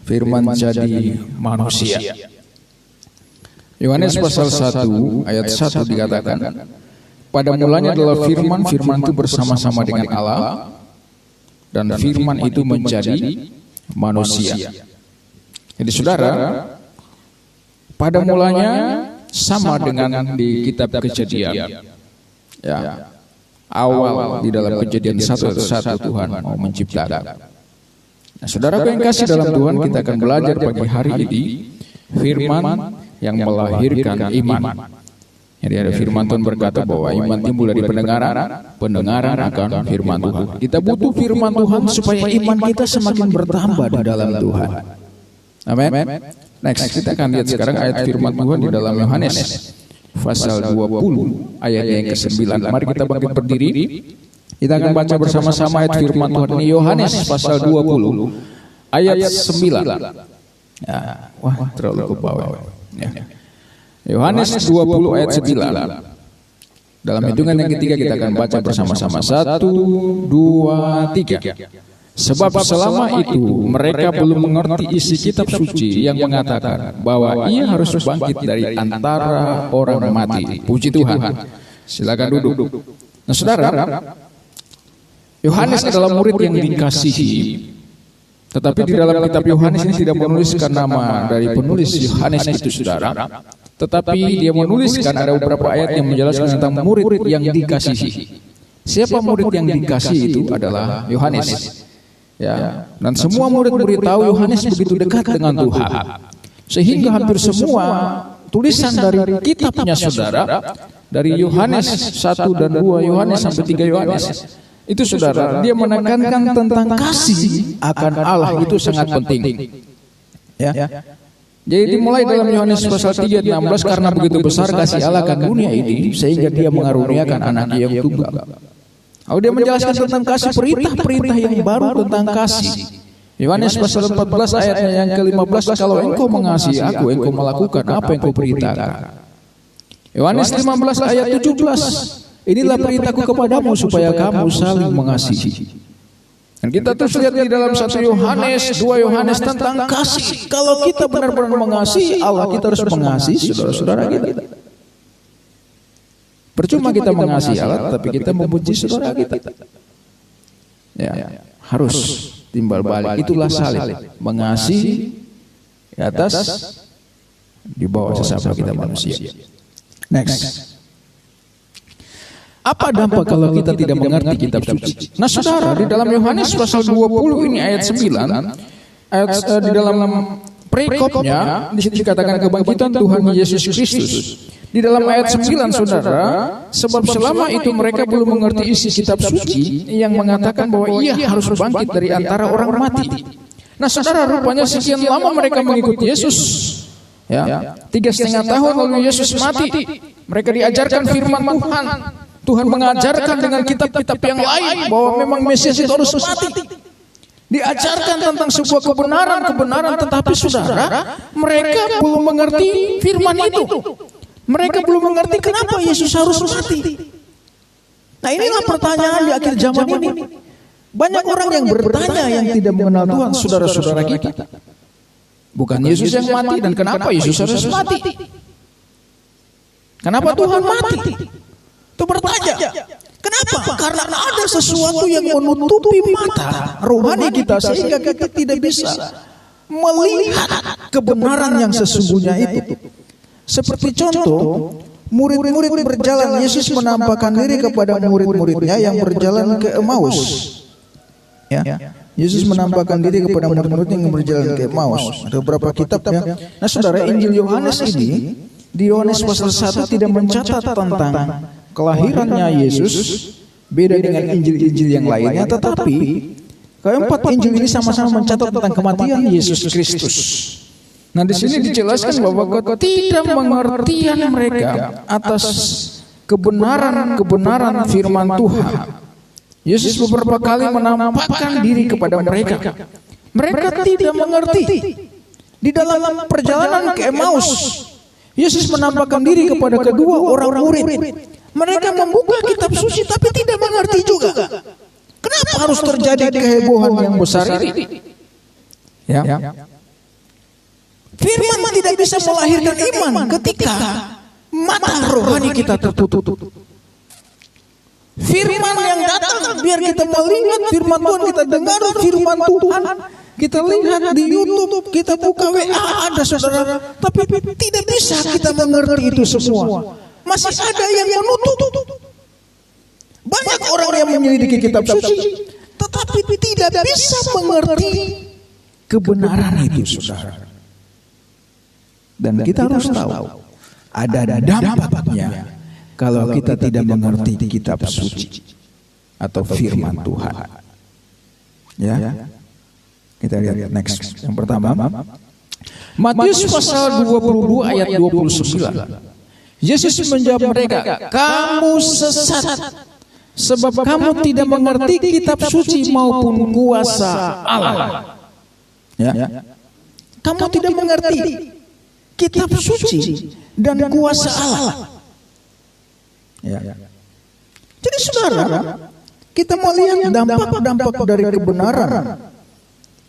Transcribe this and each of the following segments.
firman jadi manusia. Yohanes pasal 1 ayat 1 dikatakan, pada mulanya adalah firman, firman itu bersama-sama dengan Allah, dan firman itu menjadi manusia. Jadi saudara, pada mulanya sama dengan di kitab Kejadian. Ya, awal di dalam Kejadian 1:1 Tuhan mau menciptakan. Nah, saudara yang kasih dalam Tuhan, kita akan belajar pagi hari ini firman yang melahirkan iman. Jadi ada firman Tuhan berkata bahwa iman timbul dari pendengaran, pendengaran akan firman Tuhan. Kita butuh firman Tuhan supaya iman kita semakin bertambah di dalam Tuhan. Amin. Next, kita akan lihat sekarang ayat firman Tuhan di dalam Yohanes pasal 20 ayat yang ke-9. Mari kita bangkit berdiri. Kita akan baca bersama-sama ayat firman Tuhan ini, Yohanes pasal 20 ayat 9. Ya, wah, terlalu ke bawah. Ya. Yohanes 20 ayat 9. Dalam hitungan yang ketiga kita akan baca bersama-sama. 1, 2, 3. Sebab selama itu mereka belum mengerti isi kitab suci yang mengatakan bahwa ia harus bangkit dari antara orang mati. Puji Tuhan. Silakan duduk. Nah, saudara, Yohanes adalah murid yang dikasihi. Tetapi di dalam kitab Yohanes ini tidak menuliskan nama dari penulis Yohanes itu, saudara. Tetapi dia menuliskan ada beberapa ayat yang menjelaskan tentang murid yang dikasihi. Siapa murid yang dikasihi itu adalah Yohanes. Ya, dan semua murid-murid tahu Yohanes begitu dekat dengan Tuhan. Sehingga hampir semua tulisan dari kitabnya, saudara, dari Yohanes 1 dan 2 Yohanes sampai 3 Yohanes, itu saudara, dia menekankan tentang kasih akan Allah itu sangat penting. Ya. Jadi dimulai dalam Yohanes pasal 3 ayat 16, karena begitu besar kasih Allah akan dunia ini sehingga dia mengaruniakan anaknya yang tunggal. Lalu dia menjelaskan tentang kasih, perintah-perintah yang baru tentang kasih. Yohanes pasal 14 ayatnya yang ke-15, kalau engkau mengasihi aku, engkau melakukan apa yang kau perintahkan. Yohanes 15 ayat 17, inilah perintahku kepadamu supaya kamu saling mengasihi. Dan kita terus lihat di dalam 1 Yohanes, 2 Yohanes tentang kasih. Kalau kita benar-benar mengasihi Allah, kita harus mengasihi saudara-saudara kita. Percuma kita mengasihi Allah, tapi kita membenci saudara kita. Ya, harus timbal balik. Itulah salib. Mengasihi di atas, di bawah sesama kita manusia. Next. Apa dampak kalau kita tidak mengerti kitab suci? Nah, saudara, di dalam Yohanes pasal 20 ini ayat 9, ayat di dalam perikopnya di situ dikatakan kebangkitan Tuhan Yesus Kristus. Di dalam ayat 9, saudara, sebab selama itu mereka belum mengerti isi kitab suci yang mengatakan bahwa ia harus bangkit dari antara orang mati. Nah, saudara, rupanya sekian lama mereka mengikuti Yesus. Ya, 3,5 tahun lalu Yesus mati. Mereka diajarkan firman Tuhan. Tuhan mengajarkan dengan kitab-kitab yang lain bahwa memang Mesias itu harus mati. Diajarkan tentang sebuah kebenaran, tetapi saudara, mereka belum mengerti firman itu. Mereka belum mengerti kenapa Yesus harus mati. Nah, inilah pertanyaan di akhir zaman ini. Banyak orang yang bertanya yang tidak mengenal Tuhan, saudara-saudara kita. Bukan Yesus yang mati, dan kenapa Yesus harus mati? Kenapa Tuhan mati? Itu bertanya. Kenapa? Karena ada sesuatu yang menutupi mata rohani kita sehingga kita tidak bisa melihat kebenaran yang sesungguhnya itu. Seperti contoh, murid-murid berjalan, Yesus menampakkan diri kepada murid-muridnya yang berjalan ke Emmaus. Ya. Yesus menampakkan diri kepada murid-muridnya yang berjalan ke Emmaus. Ada beberapa kitabnya. Nah, saudara, Injil Yohanes ini di Yohanes pasal 1 tidak mencatat tentang kelahirannya Yesus, beda dengan Injil-Injil yang lainnya, tetapi keempat Injil ini sama-sama mencatat tentang kematian Yesus Kristus. Nah, di sini dijelaskan bahwa ketidakmengertian mereka atas kebenaran firman Tuhan. Yesus beberapa kali menampakkan diri kepada mereka. Mereka tidak mengerti. Di dalam perjalanan ke Emmaus, Yesus menampakkan diri kepada kedua orang murid. Mereka membuka kitab suci tapi tidak mengerti juga. Kenapa harus terjadi kehebohan yang besar ini? Ya. Firman tidak bisa melahirkan iman ketika mata rohani kita tertutup. Firman yang datang biar kita melihat firman Tuhan, kita dengar firman Tuhan, kita lihat di YouTube, kita buka WA ada saudara, tapi tidak bisa kita mengerti itu semua. Masih ada yang menutup. Banyak orang yang menyelidiki kitab suci, tetapi tidak bisa mengerti kebenaran itu, saudara. Dan kita harus tahu ada dampaknya kalau kita tidak mengerti kitab suci atau firman Tuhan. Ya, kita lihat next. Yang pertama, Matius pasal 22 ayat 29. Yesus menjawab mereka, kamu sesat, sebab kamu tidak mengerti kitab suci maupun kuasa Allah. Ya. Kamu tidak mengerti kitab suci dan kuasa Allah. Ya. Jadi saudara, kita melihat dampak-dampak dari kebenaran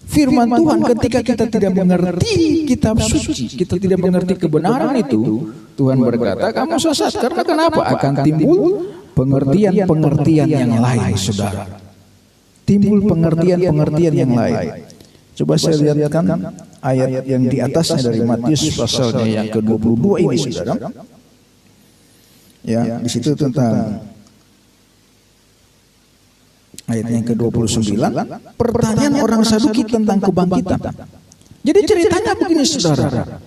firman Tuhan ketika kita tidak mengerti kitab suci, kita tidak mengerti kebenaran itu. Tuhan berkata, kamu sesat. Karena kenapa? Akan timbul pengertian-pengertian yang lain, saudara. Timbul pengertian-pengertian yang lain. Coba saya lihatkan ayat yang di atasnya dari Matius pasalnya yang ke-22 ini, saudara. Ya, di situ tentang ayat yang ke-29, pertanyaan orang Saduki tentang kebangkitan. Jadi ceritanya begini, saudara.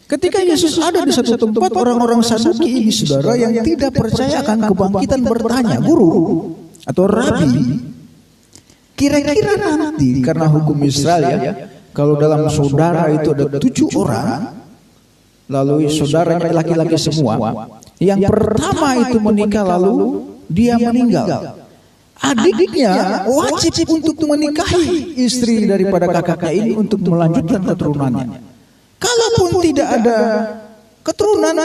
Ketika Yesus ada di satu tempat, orang-orang Saduki ini, saudara, yang tidak percaya akan kebangkitan bertanya, guru atau rabi, kira-kira nanti, karena hukum Israel ya, kalau dalam saudara itu ada 7 orang, lalu saudaranya laki-laki semua, yang pertama itu menikah lalu dia meninggal, adiknya wajib untuk menikahi istri daripada kakaknya ini untuk melanjutkan keturunannya. Kalaupun tidak ada keturunan,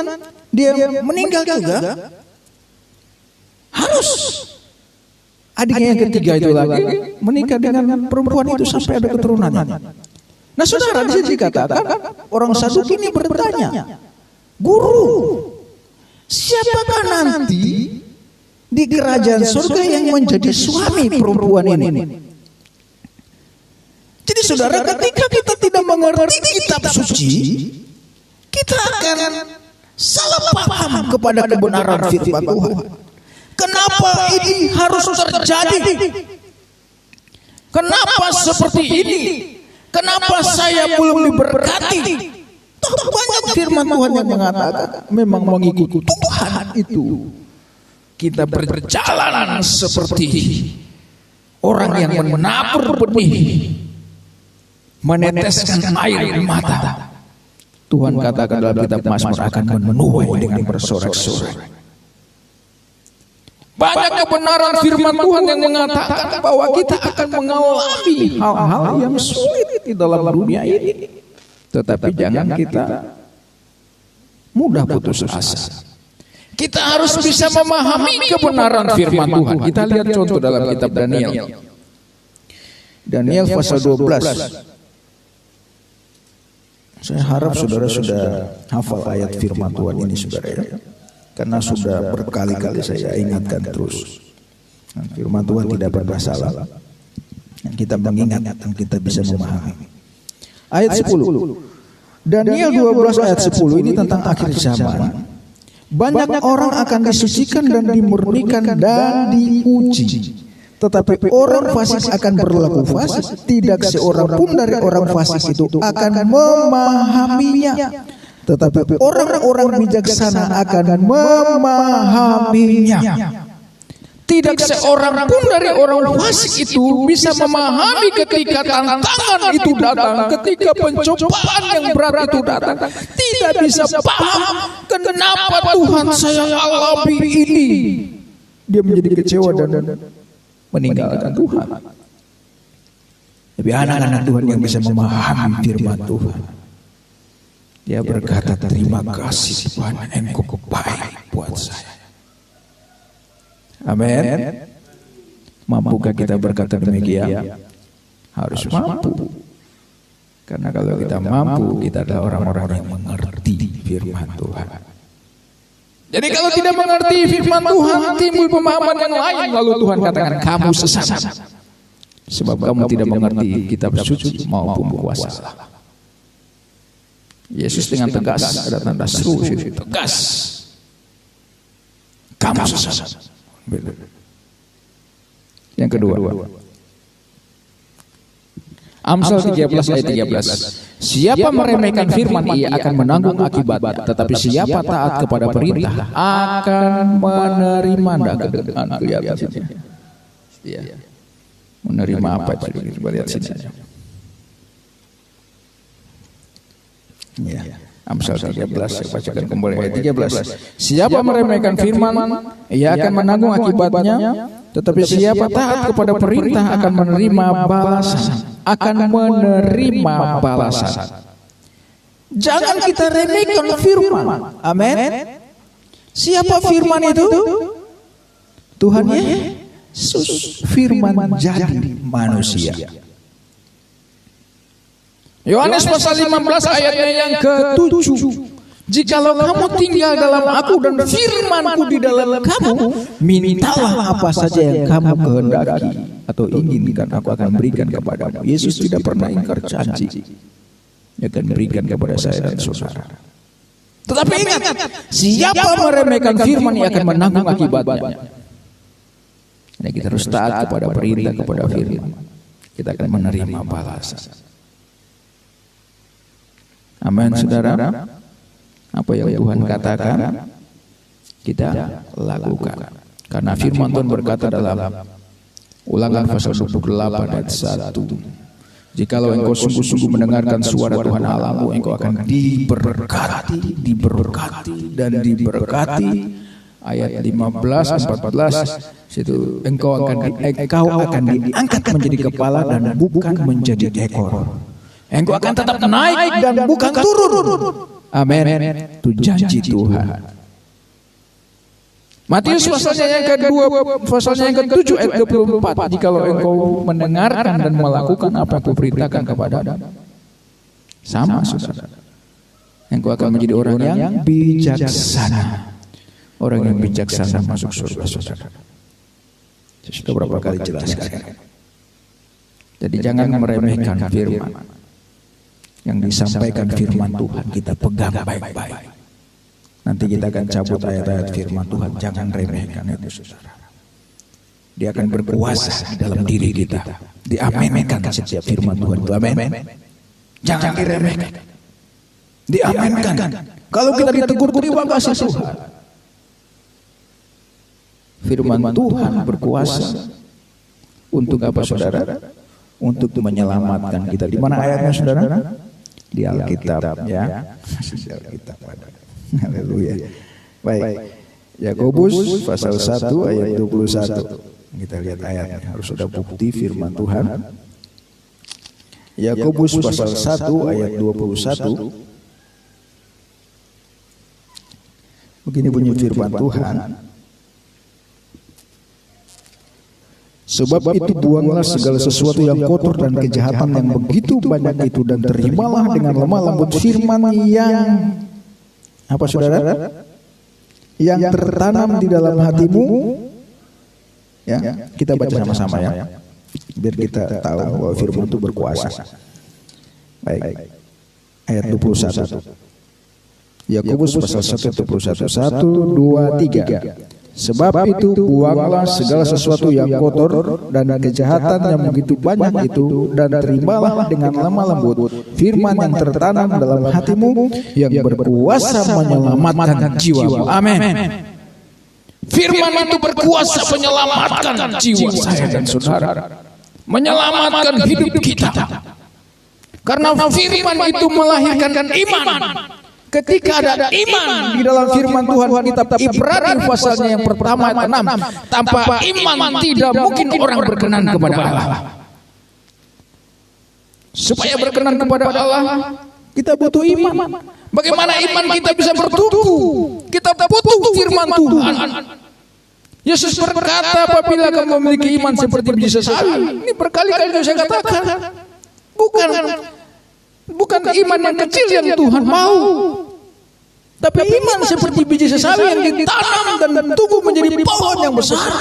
dia meninggal juga, harus adiknya yang ketiga itu lagi menikah dengan perempuan itu sampai ada keturunannya. Nah saudara, di sini dikatakan orang Saduki ini bertanya, guru, siapakah nanti di kerajaan surga yang menjadi suami perempuan ini? Jadi saudara, ketika kita tidak mengerti kitab suci, kita akan salah paham kepada kebenaran firman Tuhan. Kenapa ini harus terjadi? Kenapa seperti ini? Kenapa saya belum diberkati? Toh banyak firman Tuhan yang mengatakan memang mengikuti Tuhan itu kita berjalan seperti orang yang menabur benih, meneteskan air mata. Tuhan katakan dalam kitab Mazmur akan menuai dengan bersorak-sorai. Banyak kebenaran firman Tuhan yang mengatakan bahwa kita akan mengalami hal-hal yang sulit di dalam dunia ini. Tetapi jangan kita mudah putus asa. Kita harus bisa memahami kebenaran firman Tuhan. Kita lihat contoh dalam kitab Daniel. Daniel pasal 12. Saya harap saudara sudah hafal ayat firman Tuhan ini, saudara ya. Karena sudah berkali-kali saya ingatkan terus. Firman Tuhan tidak pernah salah. Kita mengingat dan kita bisa memahami. Ayat 10. Daniel 12 ayat 10 ini tentang akhir zaman. Banyak orang akan disucikan dan dimurnikan dan diuji. Tetapi orang fasik akan berlaku fasik. Tidak seorang pun dari orang fasik itu akan memahaminya. Tetapi orang-orang bijaksana akan memahaminya. Tidak seorang pun dari orang fasik itu bisa memahami ketika tantangan itu datang, ketika pencobaan yang berat itu datang. Tidak bisa paham kenapa Tuhan saya alami ini. Dia menjadi kecewa dan meninggalkan Tuhan. Tapi anak-anak Tuhan yang bisa memahami firman Tuhan, dia berkata, terima kasih Tuhan, Engkau baik buat saya. Amin. Mampukah kita berkata demikian? Harus mampu. Karena kalau kita mampu, kita adalah orang-orang yang mengerti firman Tuhan. Jadi kalau tidak mengerti firman Tuhan, timbul pemahaman yang lain, lalu Tuhan katakan kamu sesat. Sebab kamu tidak mengerti kitab suci maupun kuasa Allah. Yesus dengan tegas, ada tanda seru, tegas. Kamu sesat. Yang kedua, Amsal 13 ayat 13. Siapa meremehkan firman, ia akan menanggung akibatnya. Tetapi siapa taat kepada perintah akan menerima. Kelihatan sini. Ya. Menerima apa itu? Coba lihat sini. Ya. Amsal 13, saya bacakan kembali ayat 13. Siapa meremehkan firman, ia akan menanggung akibatnya. Tetapi siapa taat kepada perintah akan menerima balasan. Jangan kita remehkan firman. Amin. Siapa firman itu? Tuhan Yesus. Firman jadi manusia. Yohanes pasal 15 ayatnya yang ke-7. Jikalau kamu tinggal dalam aku dan firmanku di dalam kamu, mintalah apa saja yang kamu kehendaki atau inginkan, aku akan berikan kepadamu. Yesus tidak pernah ingkar janji. Dia akan berikan kepada saya dan saudara. Tetapi ingat, siapa meremehkan firman, ia akan menanggung akibatnya. Jadi kita harus taat kepada perintah, kepada firman. Kita akan menerima balasan. Amin, saudara. Apa yang Tuhan katakan, kita lakukan. Karena firman Tuhan berkata dalam Ulangan pasal 28 ayat 1. Jikalau engkau sungguh-sungguh mendengarkan suara Tuhan Allahmu, engkau akan diberkati, dan diberkati. Ayat 15, 14, situ engkau akan diangkat menjadi kepala dan bukan menjadi ekor. Engkau akan tetap naik dan bukan turun. Amin. Itu janji Tuhan. Matius pasalnya yang kedua, pasalnya yang ke-7 ayat 24. Jikalau engkau mendengarkan dan melakukan apa yang kuperintahkan kepadamu, sama saudara, engkau akan menjadi orang yang bijaksana. Orang yang bijaksana masuk surga, saudara. Saya sudah berapa kali jelaskan. Jadi jangan meremehkan firman. Yang disampaikan firman Tuhan kita pegang baik-baik. Nanti kita akan cabut ayat-ayat firman Tuhan. Jangan remehkan itu, saudara. Dia akan berkuasa di dalam diri kita. Diamenkan setiap firman Tuhan itu. Amin. Jangan diremehkan. Diamenkan. Kalau kita ditegur, terima kasih Tuhan. Firman Tuhan berkuasa untuk apa, saudara? Untuk menyelamatkan kita. Di mana ayatnya, saudara? Di Alkitab, ya. Di Alkitab. Haleluya. Baik. Yakobus pasal 1 ayat 21. Kita lihat ayatnya. Harus ada bukti firman Tuhan. Yakobus pasal 1 ayat 21. Begini bunyi firman Tuhan. Sebab itu buanglah segala sesuatu yang kotor dan kejahatan yang begitu banyak itu, dan terimalah dengan lemah lembut firman yang apa, saudara? Yang tertanam di dalam hatimu. Ya, kita baca sama-sama ya. Biar kita tahu bahwa firman itu berkuasa. Baik. Ayat 21. Yakobus pasal 1 ayat 21. 1, 2, 3. Sebab itu buanglah segala sesuatu yang kotor dan kejahatan yang begitu banyak itu, dan terimalah dengan lemah lembut firman yang tertanam dalam hatimu yang berkuasa menyelamatkan jiwamu. Amin. Firman itu berkuasa menyelamatkan jiwa saya dan saudara, menyelamatkan hidup kita. Karena firman itu melahirkan iman. Ketika ada iman di dalam firman Tuhan, kitab Ibrani pasalnya yang pertama ayat 6, tanpa iman tidak mungkin orang berkenan kepada Allah. Supaya berkenan kepada Allah, kita butuh iman. Bagaimana iman kita bisa bertumbuh? Kita butuh firman Tuhan. Yesus berkata, apabila kamu memiliki iman seperti biji sesawi. Ini berkali-kali saya katakan, bukan Bukan iman yang kecil yang Tuhan mau, tapi iman seperti biji sesawi yang ditanam dan tumbuh menjadi pohon yang besar.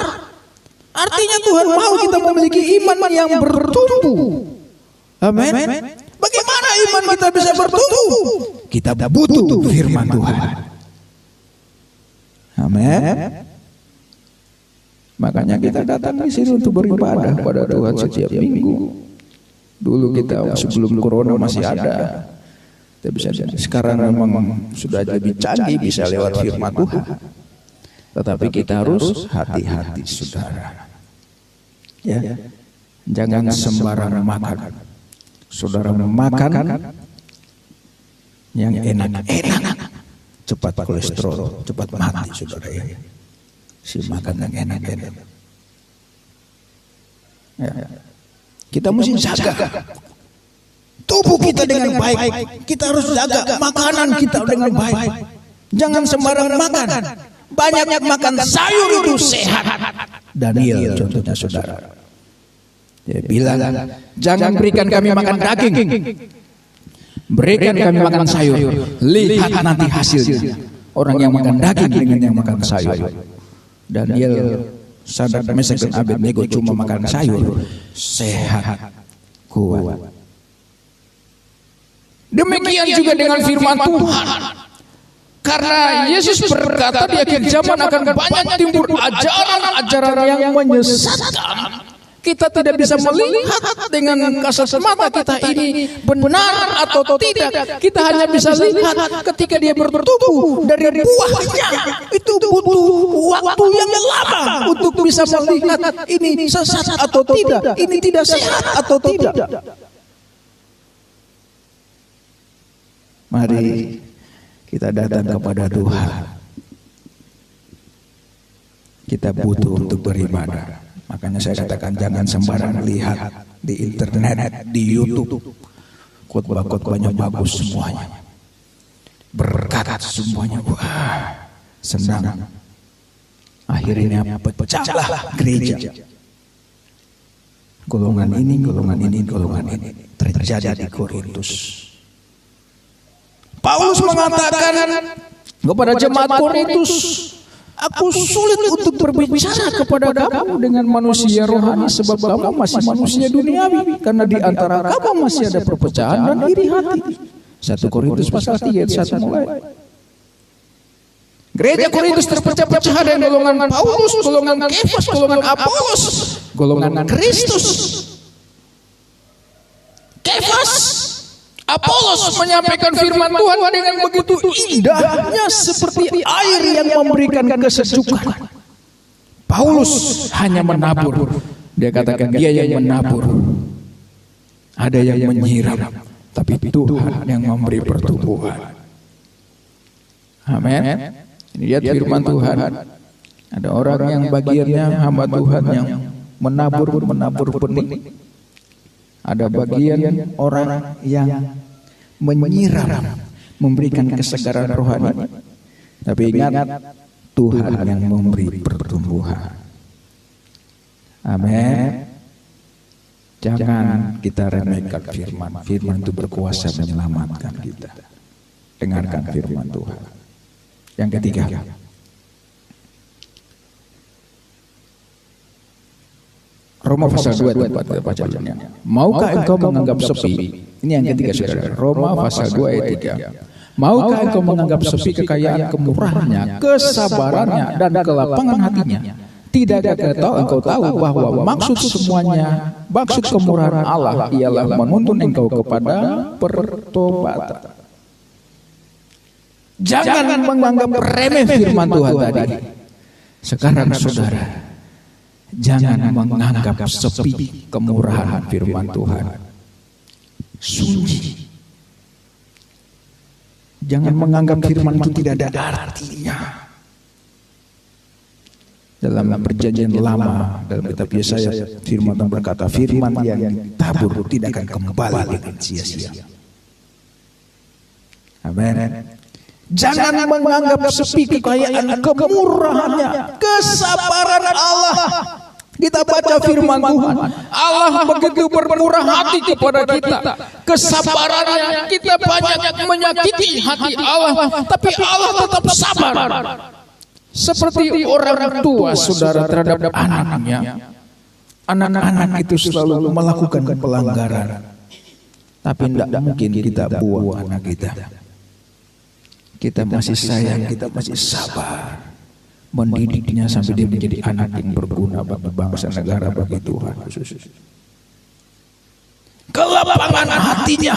Artinya Tuhan mau kita memiliki iman yang bertumbuh. Amin. Bagaimana iman kita bisa bertumbuh? Kita butuh firman Tuhan. Amin. Makanya kita datang di sini untuk beribadah pada Tuhan setiap minggu. Dulu kita sebelum corona masih ada. Sekarang memang sudah lebih canggih, bisa lewat firman Tuhan. Tetapi kita harus hati-hati, saudara. Ya, jangan sembarang makan. Saudara makan yang enak-enak, cepat kolesterol, cepat mati, saudara ya. Si makan yang enak-enak. Ya. Kita mesti jaga tubuh kita dengan baik. Kita harus jaga makanan kita dengan baik. Jangan sembarang makan. Banyak makan sayur itu sehat. Daniel contohnya, saudara. Dia bilang, jangan berikan kami makan daging, berikan kami makan sayur. Lihat nanti hasilnya. Orang yang makan daging dengan yang makan sayur. Daniel, Sadrak, Mesak dan Abednego cuma makan sayur, sehat, kuat. Demikian juga dengan firman Tuhan. Karena Yesus berkata di akhir zaman akan banyak timbul ajaran-ajaran yang menyesatkan. Kita tidak bisa melihat dengan kasat mata kita ini benar atau tidak. Kita hanya bisa lihat ketika dia bertumbuh dari buahnya. Itu butuh waktu yang lama untuk bisa melihat ini sesat atau tidak, ini tidak sehat atau tidak. Mari kita datang kepada Tuhan. Kita butuh untuk beribadah. Makanya saya katakan jangan sembarang lihat di internet, di YouTube. Khotbah-khotbahnya bagus semuanya. Berkat semuanya. Wah, senang. Akhirnya pecahlah gereja. Golongan ini terjadi di Korintus. Paulus mengatakan kepada jemaat Korintus, aku sulit untuk berbicara kepada kamu dengan manusia rohani, sebab kamu masih manusia duniawi, karena di antara kamu masih ada perpecahan dan iri hati. 1 Korintus pasal 3 ayat 1 mulai. Gereja Korintus terpecah-pecah, ada golongan Paulus, golongan Kefas, golongan Apolos, golongan Kristus. Kefas, Apolos menyampaikan firman Tuhan dengan begitu indahnya seperti air yang memberikan kesejukan. Paulus hanya menabur. Dia katakan dia yang menabur. Ada yang menyiram, tapi Tuhan yang memberi pertumbuhan. Amin. Ini lihat firman Tuhan. Ada orang yang bagiannya hamba Tuhan yang menabur benih. Ada bagian orang yang menyiram, memberikan kesegaran rohani. Tapi ingat, Tuhan yang memberi pertumbuhan. Amin. Jangan kita remehkan firman. Firman itu berkuasa menyelamatkan kita. Dengarkan firman Tuhan. Yang ketiga, Roma pasal 2 tempat kita bacanya. Maukah engkau menganggap sepi? Ini yang ketiga, saudara. Roma pasal 2 ayat 3. Maukah engkau menganggap sepi kekayaan kemurahannya, kesabarannya, dan kelapangan hatinya? Tidakkah engkau tahu bahwa maksud kemurahan Allah ialah menuntun engkau kepada pertobatan. Jangan menganggap remeh firman Tuhan tadi. Sekarang saudara, jangan menganggap sepi kemurahan firman Tuhan. Sunyi. Jangan menganggap firman itu tidak ada artinya. Dalam perjanjian lama, dalam kitab Yesaya, firman Tuhan berkata, firman yang tabur tidak akan kembali dengan sia-sia. Amin. Jangan menganggap sepi kekayaan kemurahannya, kesabaran Allah. Kita baca firman Tuhan, Allah begitu bermurah hati kepada kita. Kesabarannya, kita banyak menyakiti hati Allah, tapi Allah tetap sabar. Seperti orang tua saudara terhadap anaknya. Anak-anak itu selalu melakukan pelanggaran, tapi tidak mungkin kita buang anak kita. Kita masih sayang, kita masih sabar mendidiknya sampai dia menjadi anak yang berguna bagi bangsa negara, bagi Tuhan. Kelapangan hatinya.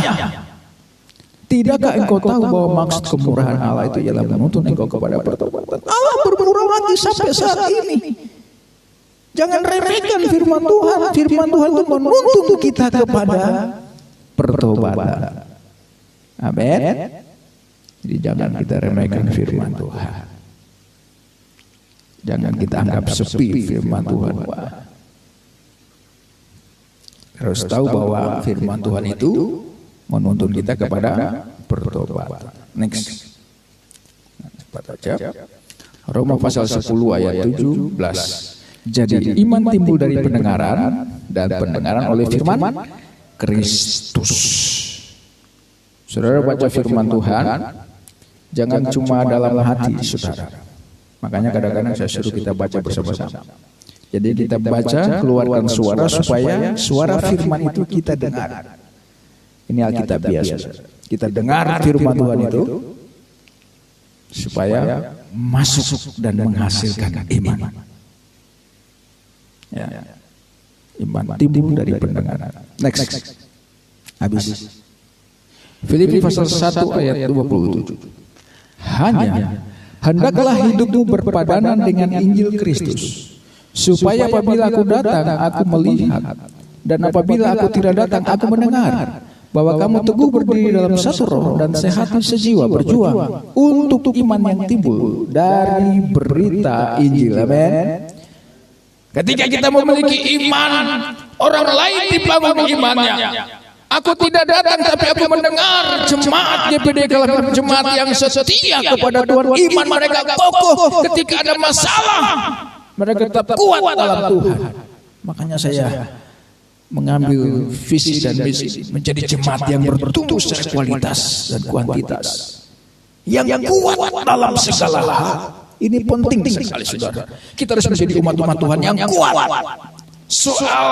Tidakkah engkau tahu bahwa maksud kemurahan Allah itu ialah menuntun engkau kepada pertobatan? Allah bermurah hati sampai saat ini. Jangan remehkan firman Tuhan. Firman Tuhan itu menuntun kita kepada pertobatan. Amin. Jadi jangan kita remehkan firman Tuhan. Jangan kita anggap sepi firman Tuhan. Harus tahu bahwa firman Tuhan itu menuntun kita kepada pertobatan. Next. Cepat aja. Roma pasal 10 ayat 17. Jadi iman timbul dari pendengaran, dan pendengaran oleh firman Kristus. Saudara baca firman Tuhan, jangan cuma dalam hati saudara. Makanya kadang-kadang saya suruh kita baca bersama-sama. Jadi kita baca, keluarkan suara supaya suara firman itu kita dengar. Ini Alkitab biasa. Kita dengar firman Tuhan itu supaya masuk dan menghasilkan iman. Ya. Iman timbul dari pendengaran. Next. Habis. Filipi pasal 1 ayat 27. Hanya hendaklah hidupmu berpadanan dengan Injil Kristus, supaya apabila aku datang, aku melihat, dan apabila aku tidak datang, aku mendengar, bahwa kamu teguh berdiri dalam satu roh dan sehati sejiwa berjuang untuk iman yang timbul dari berita Injil. Amin. Ketika kita memiliki iman, orang lain dibangun imannya. Aku tidak datang, tapi aku mendengar jemaat GPD Kalabar, jemaat yang setia kepada Tuhan. Iman mereka kokoh ketika ada masalah. Mereka tetap kuat dalam Tuhan. Makanya saya mengambil visi dan misi menjadi jemaat yang bertumbuh secara kualitas dan kuantitas, yang kuat dalam segala hal. Ini penting sekali saudara. Kita harus menjadi umat-umat Tuhan yang kuat. Soal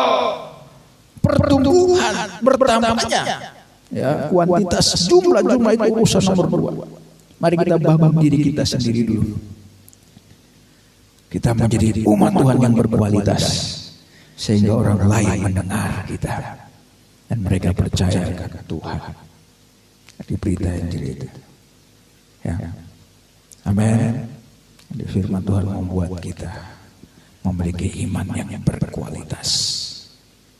pertumbuhan bertambahnya, ya, kuantitas, jumlah itu urusan nomor 2. Mari kita bangun diri kita sendiri dulu. Kita menjadi umat Tuhan yang berkualitas, sehingga orang lain mendengar kita dan mereka percaya kepada Tuhan di berita Injil itu. Ya. Amin. Firman Tuhan membuat kita memiliki iman yang berkualitas.